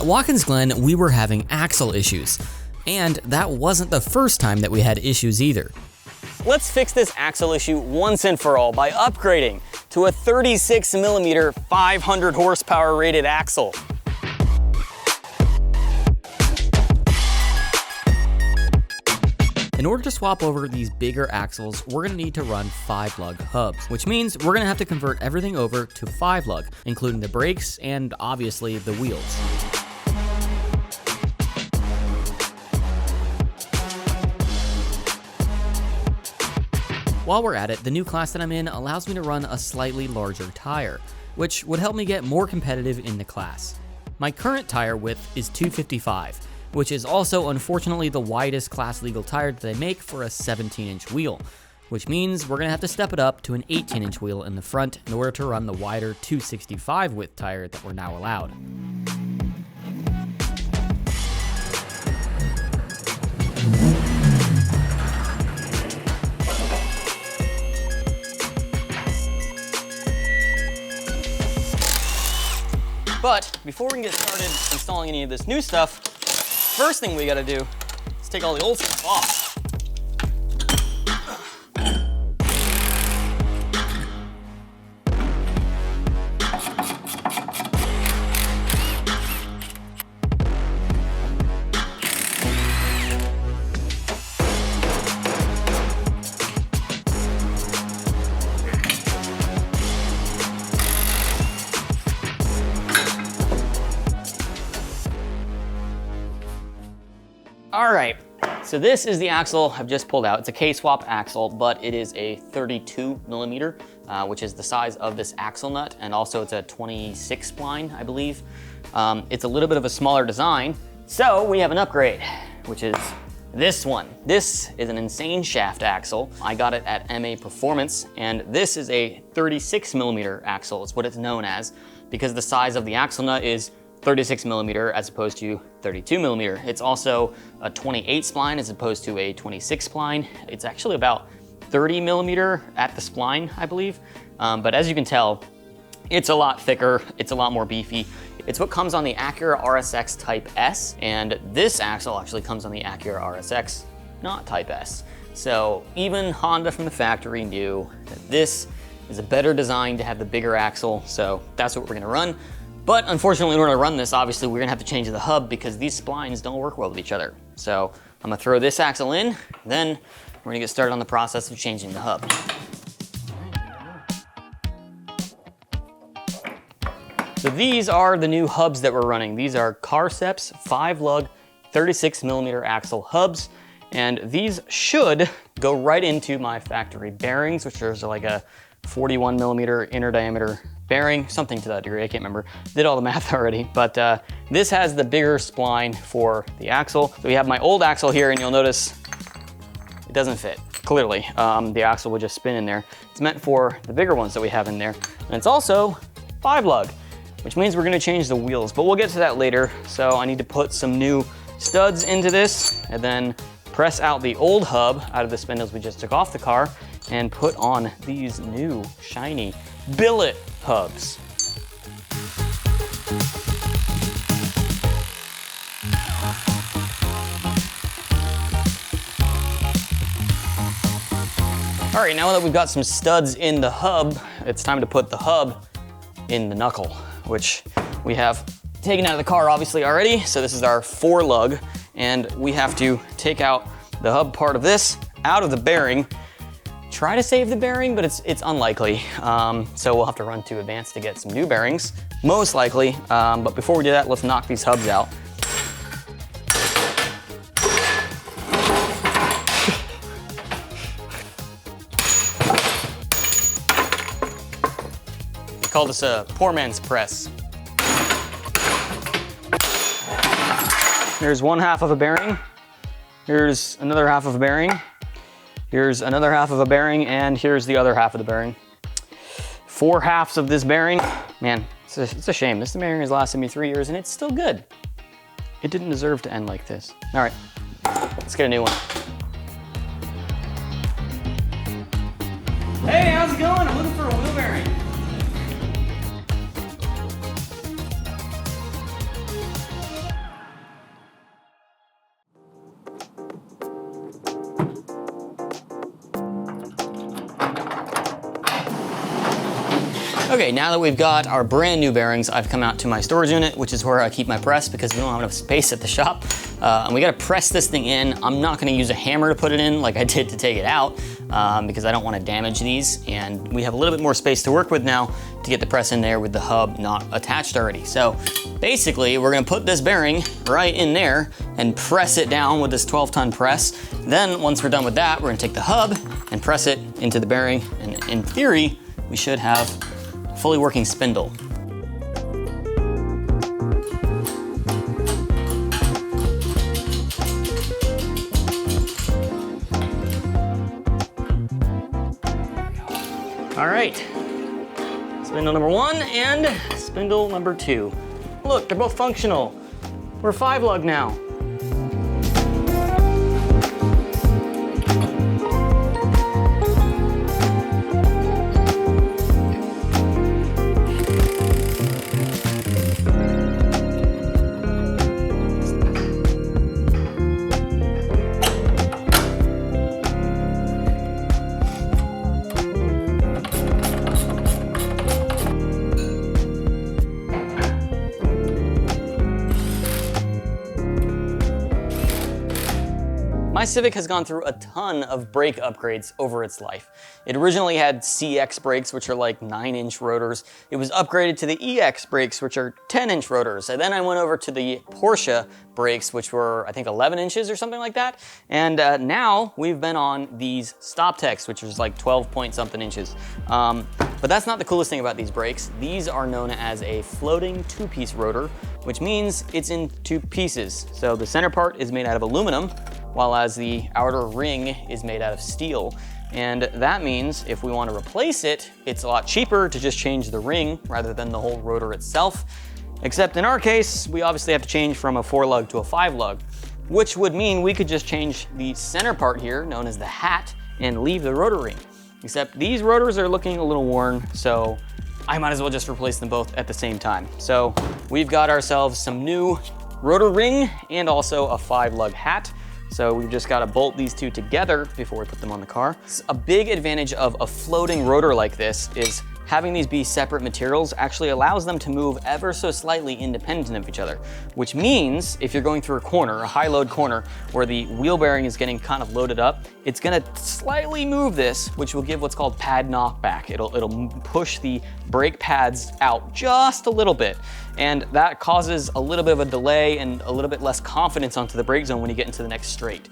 At Watkins Glen, we were having axle issues, and that wasn't the first time that we had issues either. Let's fix this axle issue once and for all by upgrading to a 36mm 500 horsepower rated axle. In order to swap over these bigger axles, we're going to need to run 5-lug hubs, which means we're going to have to convert everything over to 5-lug, including the brakes and obviously the wheels. While we're at it, the new class that I'm in allows me to run a slightly larger tire, which would help me get more competitive in the class. My current tire width is 255, which is also unfortunately the widest class legal tire that they make for a 17-inch wheel, which means we're going to have to step it up to an 18-inch wheel in the front in order to run the wider 265 width tire that we're now allowed. But before we can get started installing any of this new stuff, first thing we gotta do is take all the old stuff off. All right, so this is the axle I've just pulled out. It's a K-swap axle, but it is a 32mm, which is the size of this axle nut, and also it's a 26 spline, I believe. It's a little bit of a smaller design, so we have an upgrade, which is this one. This is an insane shaft axle. I got it at MA Performance, and this is a 36mm axle, is what it's known as, because the size of the axle nut is 36mm as opposed to 32mm. It's also a 28 spline as opposed to a 26 spline. It's actually about 30mm at the spline, I believe. But as you can tell, it's a lot thicker, it's a lot more beefy. It's what comes on the Acura RSX Type S, and this axle actually comes on the Acura RSX, not Type S. So even Honda from the factory knew that this is a better design to have the bigger axle, so that's what we're gonna run. But unfortunately, in order to run this, obviously we're gonna have to change the hub because these splines don't work well with each other. So I'm gonna throw this axle in, then we're gonna get started on the process of changing the hub. So these are the new hubs that we're running. These are Carceps 5-lug 36mm axle hubs, and these should go right into my factory bearings, which is like a 41mm inner diameter bearing, something to that degree, I can't remember. Did all the math already, but this has the bigger spline for the axle. So we have my old axle here, and you'll notice it doesn't fit, clearly. The axle will just spin in there. It's meant for the bigger ones that we have in there. And it's also 5-lug, which means we're gonna change the wheels, but we'll get to that later. So I need to put some new studs into this, and then press out the old hub out of the spindles we just took off the car, and put on these new shiny billet hubs. All right, now that we've got some studs in the hub, it's time to put the hub in the knuckle, which we have taken out of the car obviously already. So this is our 4-lug, and we have to take out the hub part of this out of the bearing. Try to save the bearing, but it's unlikely. So we'll have to run to Advanced to get some new bearings, most likely. But before we do that, let's knock these hubs out. We call this a poor man's press. Here's one half of a bearing. Here's another half of a bearing. Here's another half of a bearing, and here's the other half of the bearing. 4 halves of this bearing. Man, it's a shame. This bearing has lasted me 3 years, and it's still good. It didn't deserve to end like this. All right, let's get a new one. Hey, how's it going? I'm looking for a wheel bearing. Okay, now that we've got our brand new bearings, I've come out to my storage unit, which is where I keep my press because we don't have enough space at the shop. And we gotta press this thing in. I'm not gonna use a hammer to put it in like I did to take it out because I don't wanna damage these. And we have a little bit more space to work with now to get the press in there with the hub not attached already. So basically, we're gonna put this bearing right in there and press it down with this 12-ton press. Then once we're done with that, we're gonna take the hub and press it into the bearing. And in theory, we should have fully working spindle. All right, spindle number 1 and spindle number 2. Look, they're both functional. We're 5-lug now. My Civic has gone through a ton of brake upgrades over its life. It originally had CX brakes, which are like 9-inch rotors. It was upgraded to the EX brakes, which are 10-inch rotors. And then I went over to the Porsche brakes, which were, I think, 11 inches or something like that. And now we've been on these StopTechs, which is like 12-point-something inches. But that's not the coolest thing about these brakes. These are known as a floating 2-piece rotor, which means it's in 2 pieces. So the center part is made out of aluminum, while as the outer ring is made out of steel. And that means if we want to replace it, it's a lot cheaper to just change the ring rather than the whole rotor itself. Except in our case, we obviously have to change from a 4-lug to a 5-lug, which would mean we could just change the center part here, known as the hat, and leave the rotor ring. Except these rotors are looking a little worn, so I might as well just replace them both at the same time. So we've got ourselves some new rotor ring and also a 5-lug hat. So we've just got to bolt these two together before we put them on the car. A big advantage of a floating rotor like this is having these be separate materials actually allows them to move ever so slightly independent of each other, which means if you're going through a corner, a high load corner, where the wheel bearing is getting kind of loaded up, it's gonna slightly move this, which will give what's called pad knockback. It'll push the brake pads out just a little bit. And that causes a little bit of a delay and a little bit less confidence onto the brake zone when you get into the next straight.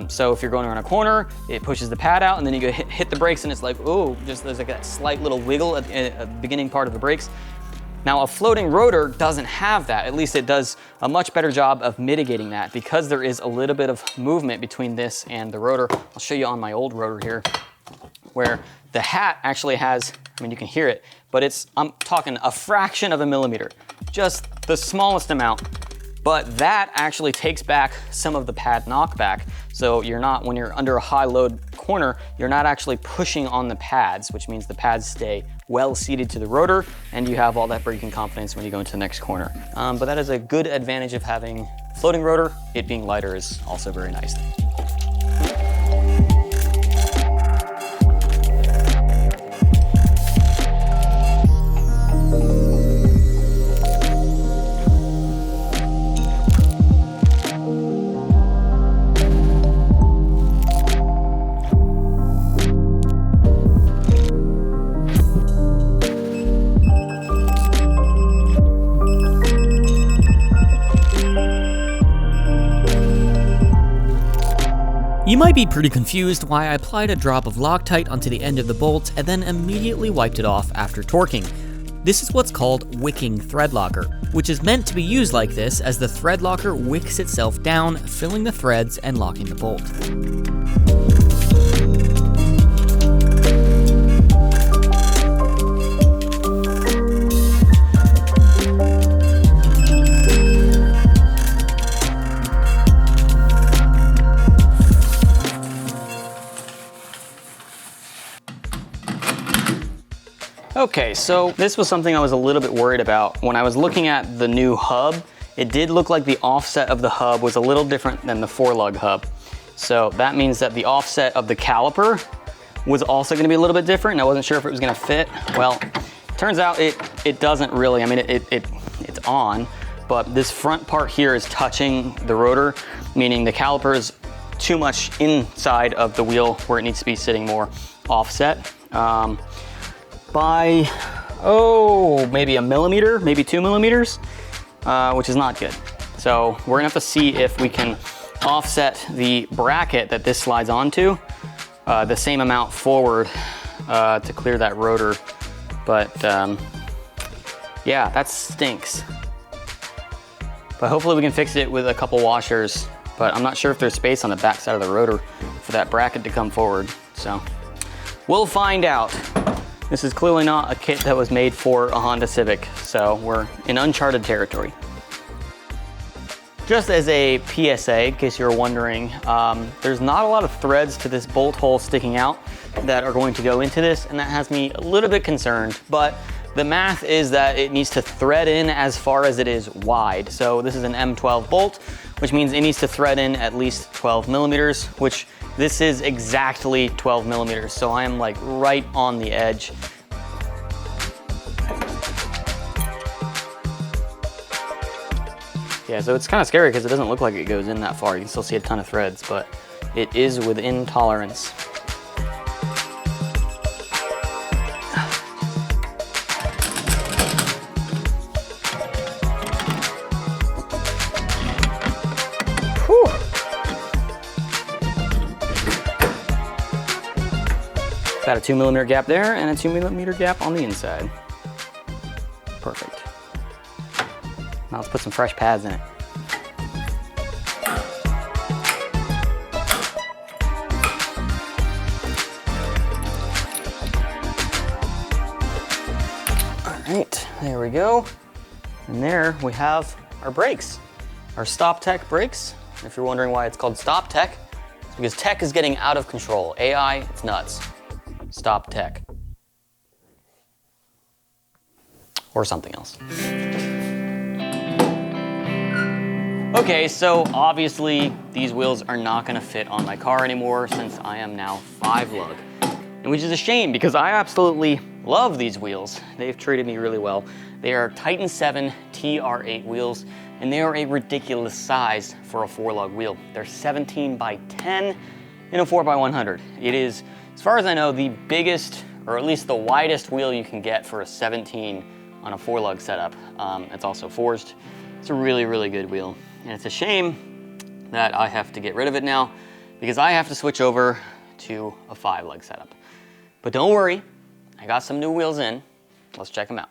So if you're going around a corner, it pushes the pad out and then you go hit the brakes and it's like, oh, just there's like that slight little wiggle at the beginning part of the brakes. Now a floating rotor doesn't have that. At least it does a much better job of mitigating that because there is a little bit of movement between this and the rotor. I'll show you on my old rotor here where the hat actually has, I mean, you can hear it, but I'm talking a fraction of a millimeter, just the smallest amount. But that actually takes back some of the pad knockback. So you're not, when you're under a high load corner, you're not actually pushing on the pads, which means the pads stay well seated to the rotor and you have all that braking confidence when you go into the next corner. But that is a good advantage of having floating rotor. It being lighter is also very nice. You might be pretty confused why I applied a drop of Loctite onto the end of the bolt and then immediately wiped it off after torquing. This is what's called wicking thread locker, which is meant to be used like this as the thread locker wicks itself down, filling the threads and locking the bolt. Okay, so this was something I was a little bit worried about. When I was looking at the new hub, it did look like the offset of the hub was a little different than the 4-lug hub. So that means that the offset of the caliper was also gonna be a little bit different, and I wasn't sure if it was gonna fit. Well, turns out it doesn't really. I mean, it's on, but this front part here is touching the rotor, meaning the caliper is too much inside of the wheel where it needs to be sitting more offset by, maybe a millimeter, maybe 2 millimeters, which is not good. So we're gonna have to see if we can offset the bracket that this slides onto the same amount forward to clear that rotor. But yeah, that stinks. But hopefully we can fix it with a couple washers, but I'm not sure if there's space on the back side of the rotor for that bracket to come forward. So we'll find out. This is clearly not a kit that was made for a Honda Civic, so we're in uncharted territory. Just as a PSA, in case you're wondering, there's not a lot of threads to this bolt hole sticking out that are going to go into this, and that has me a little bit concerned, but the math is that it needs to thread in as far as it is wide. So this is an M12 bolt, which means it needs to thread in at least 12 millimeters, which this is exactly 12 millimeters. So I am like right on the edge. Yeah, so it's kind of scary because it doesn't look like it goes in that far. You can still see a ton of threads, but it is within tolerance. Whew. About a 2 millimeter gap there and a 2 millimeter gap on the inside. Perfect. Now let's put some fresh pads in it. All right, there we go. And there we have our brakes, our Stop Tech brakes. If you're wondering why it's called Stop Tech, it's because tech is getting out of control. AI, it's nuts. Stop Tech. Or something else. Okay, so obviously these wheels are not gonna fit on my car anymore since I am now 5 lug. And which is a shame because I absolutely love these wheels. They've treated me really well. They are Titan 7 TR8 wheels, and they are a ridiculous size for a 4 lug wheel. They're 17 by 10 in a 4x100. It is, as far as I know, the biggest, or at least the widest wheel you can get for a 17 on a 4 lug setup. It's also forged. It's a really, really good wheel. And it's a shame that I have to get rid of it now because I have to switch over to a 5 lug setup. But don't worry, I got some new wheels in. Let's check them out.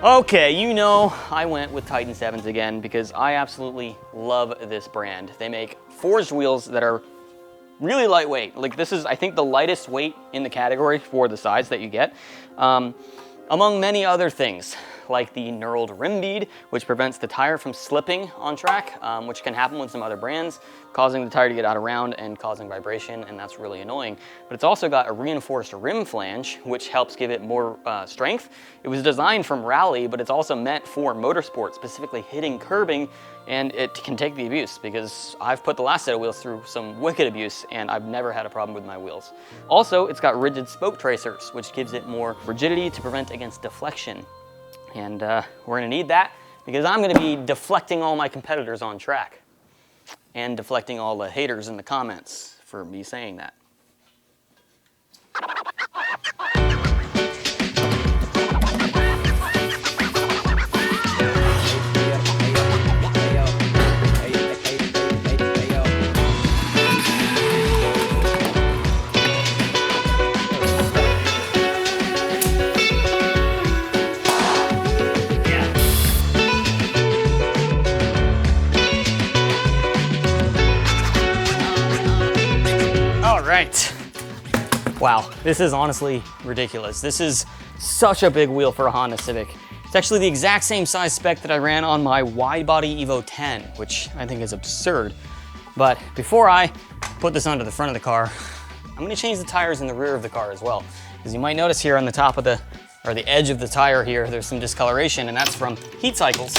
Okay, you know I went with Titan 7s again because I absolutely love this brand. They make forged wheels that are really lightweight. Like this is, I think, the lightest weight in the category for the size that you get. Among many other things, like the knurled rim bead, which prevents the tire from slipping on track, which can happen with some other brands, causing the tire to get out of round and causing vibration, and that's really annoying. But it's also got a reinforced rim flange, which helps give it more strength. It was designed from rally, but it's also meant for motorsport, specifically hitting curbing, and it can take the abuse because I've put the last set of wheels through some wicked abuse and I've never had a problem with my wheels. Also, it's got rigid spoke tracers, which gives it more rigidity to prevent against deflection. And we're gonna need that because I'm gonna be deflecting all my competitors on track and deflecting all the haters in the comments for me saying that. right. Wow, this is honestly ridiculous. This is such a big wheel for a Honda Civic. It's actually the exact same size spec that I ran on my wide body Evo 10, which I think is absurd. But before I put this onto the front of the car, I'm gonna change the tires in the rear of the car as well. As you might notice here on the top of the edge of the tire here, there's some discoloration, and that's from heat cycles.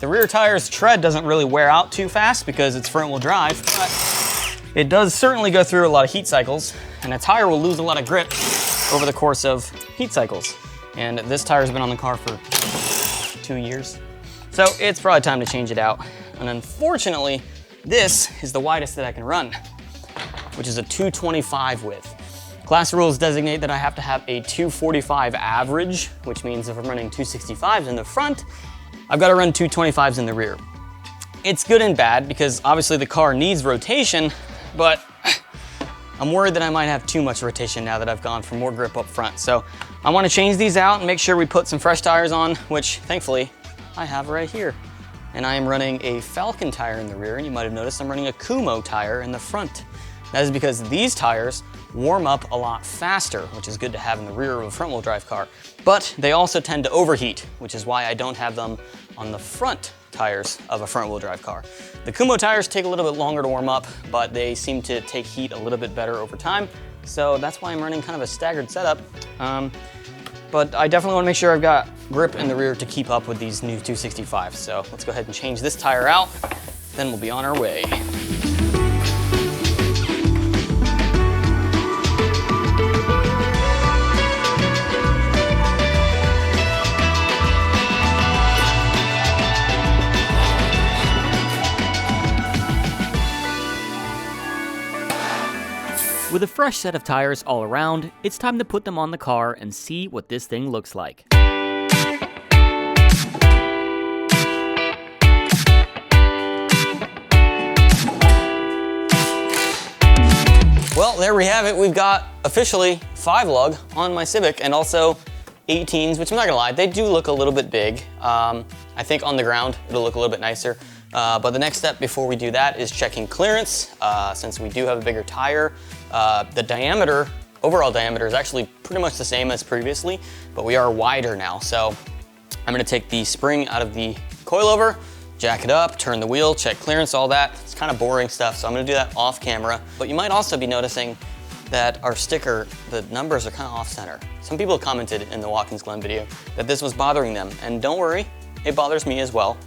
The rear tire's tread doesn't really wear out too fast because it's front wheel drive, but it does certainly go through a lot of heat cycles, and a tire will lose a lot of grip over the course of heat cycles. And this tire's been on the car for 2 years. So it's probably time to change it out. And unfortunately, this is the widest that I can run, which is a 225 width. Class rules designate that I have to have a 245 average, which means if I'm running 265s in the front, I've got to run 225s in the rear. It's good and bad because obviously the car needs rotation, but I'm worried that I might have too much rotation now that I've gone for more grip up front. So I want to change these out and make sure we put some fresh tires on, which thankfully I have right here. And I am running a Falcon tire in the rear, and you might have noticed I'm running a Kumo tire in the front. That is because these tires warm up a lot faster, which is good to have in the rear of a front wheel drive car. But they also tend to overheat, which is why I don't have them on the front tires of a front wheel drive car. The Kumo tires take a little bit longer to warm up, but they seem to take heat a little bit better over time. So that's why I'm running kind of a staggered setup. But I definitely want to make sure I've got grip in the rear to keep up with these new 265s. So let's go ahead and change this tire out, then we'll be on our way. With a fresh set of tires all around, it's time to put them on the car and see what this thing looks like. Well, there we have it. We've got officially 5-lug on my Civic and also 18s, which I'm not gonna lie, they do look a little bit big. I think on the ground, it'll look a little bit nicer. But the next step before we do that is checking clearance. Since we do have a bigger tire, the diameter, overall diameter is actually pretty much the same as previously, but we are wider now. So I'm gonna take the spring out of the coilover, jack it up, turn the wheel, check clearance, all that. It's kind of boring stuff, so I'm gonna do that off camera. But you might also be noticing that our sticker, the numbers are kind of off center. Some people commented in the Watkins Glen video that this was bothering them, and don't worry, it bothers me as well.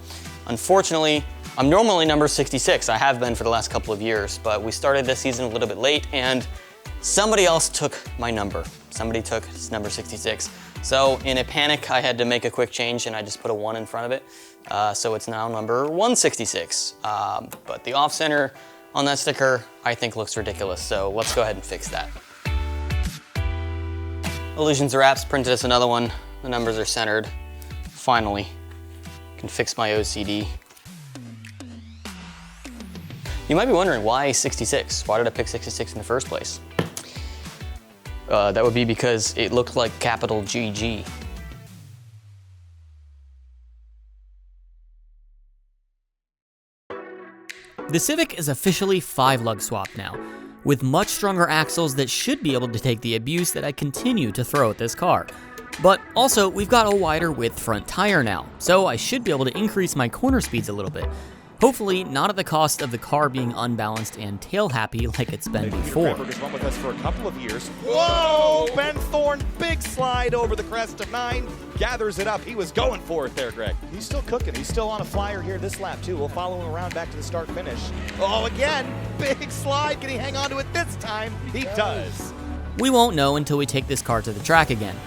Unfortunately, I'm normally number 66. I have been for the last couple of years, but we started this season a little bit late and somebody else took my number. Somebody took number 66. So in a panic, I had to make a quick change and I just put a 1 in front of it. So it's now number 166. But the off center on that sticker, I think looks ridiculous. So let's go ahead and fix that. Illusions Wraps printed us another one. The numbers are centered. Finally, can fix my OCD. You might be wondering why 66? Why did I pick 66 in the first place? That would be because it looked like capital GG. The Civic is officially 5-lug swap now, with much stronger axles that should be able to take the abuse that I continue to throw at this car. But also, we've got a wider width front tire now, so I should be able to increase my corner speeds a little bit. Hopefully not at the cost of the car being unbalanced and tail happy like it's been before. Has run with us for a couple of years. Whoa! Ben Thorn, big slide over the crest of 9, gathers it up. He was going for it there, Greg. He's still cooking. He's still on a flyer here this lap too. We'll follow him around back to the start finish. Oh, again, big slide. Can he hang on to it this time? He does. We won't know until we take this car to the track again.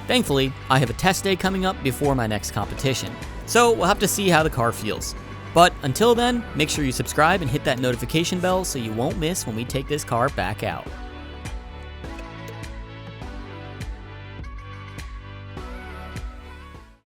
Thankfully, I have a test day coming up before my next competition, so we'll have to see how the car feels. But until then, make sure you subscribe and hit that notification bell so you won't miss when we take this car back out.